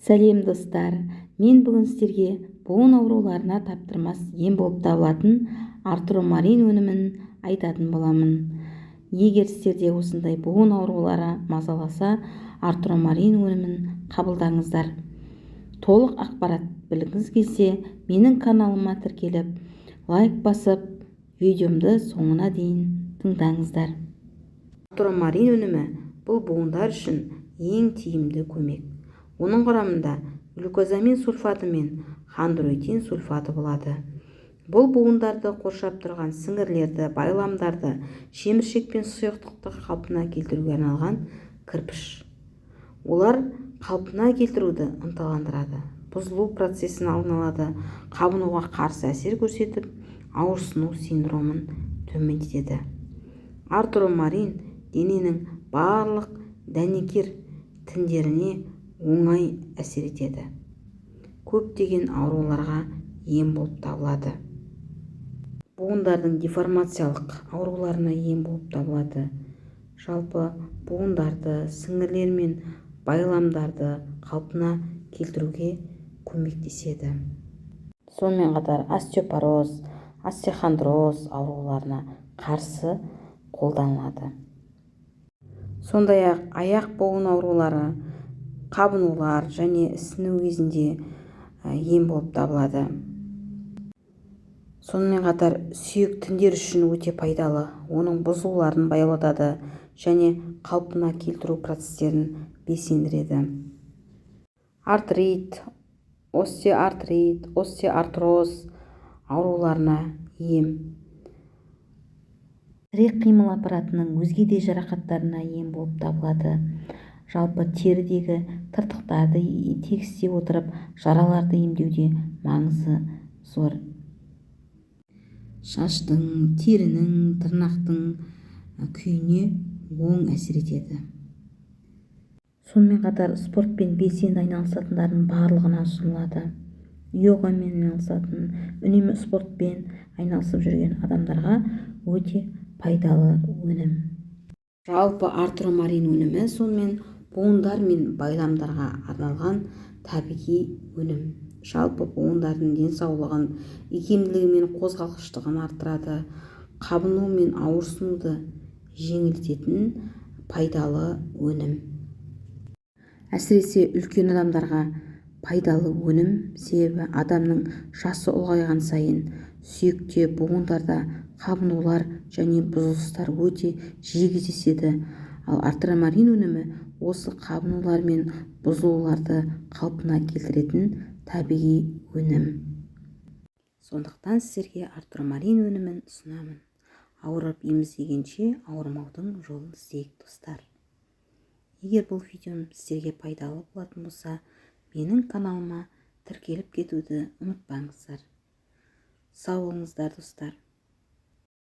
Сәлем достар, мен бүгін сіздерге буын ауруларына таптырмас ем болып табылатын артромарин өнімін айтатын боламын. Егер сіздерде осындай буын аурулары мазаласа, артромарин өнімін қабылдаңыздар. Толық ақпарат білгіңіз келсе, менің каналыма тіркеліп, лайк басып, видеомды соңына дейін тыңдаңыздар. Артромарин өнімі бұл буындар үшін ең тиімді көмек. Оның құрамында глюкозамин сульфаты мен хондроитин сульфаты болады. Бұл буындарды қоршап тұрған сіңірлерді, байламдарды, шеміршек пен сұйықтықты қалпына келтіруге арналған кірпіш. Олар қалпына келтіруді ынталандырады, бұзылу процесін алдын алады, қабынуға қарсы әсер көрсетіп, ауырсыну синдромын төмендетеді. Артромарин дененің барлық дәнекер тіндеріне оңай әсер етеді. Көптеген ауруларға ем болып табылады. Буындардың деформациялық ауруларына ем болып табылады. Жалпы буындарды, сіңірлер мен байламдарды қалпына келтіруге көмектеседі. Сонымен қатар остеопороз, остеохондроз ауруларына қарсы қолданылады. Сондай-ақ аяқ буын аурулары, қабынулар және ісіну кезінде ем болып табылады. Сонымен қатар сүйек тіндер үшін өте пайдалы, оның бұзылуларын баяулатады және қалпына келтіру процестерін белсендіреді. Артрит, остеоартрит, остеоартроз ауруларына ем. Тірек қимыл аппаратының өзге де жарақаттарына ем болып табылады. Жалпы терідегі тыртықтарды тегістей отырып, жараларды емдеуде маңызы зор. Шаштың, терінің, тырнақтың күйіне оң әсер етеді. Сонымен қатар спортпен белсенді айналысатындардың барлығына ұсынылады. Йогамен айналысатын, үнемі спортпен айналысып жүрген адамдарға өте пайдалы өнім. Жалпы артромарин өнімі сонымен буындар мен байламдарға арналған табиғи өнім. Жалпы буындардың денсаулығын, икемділігі мен қозғалғыштығын арттырады, қабыну мен ауырсынуды жеңілдететін пайдалы өнім. Әсіресе үлкен адамдарға пайдалы өнім, себебі адамның жасы ұлғайған сайын сүйекте, буындарда қабынулар және бұзылыстар өте жиі кездеседі. Ал артромарин өнімі осы қабынулар мен бұзылуларды қалпына келтіретін табиғи өнім. Сондықтан сіздерге артромарин өнімін ұсынамын. Ауырып еміздегенше ауырмаудың жолын іздейік достар. Егер бұл видеом сіздерге пайдалы болатын болса, менің каналыма тіркеліп кетуді ұмытпаңыздар. Сау болыңыздар достар.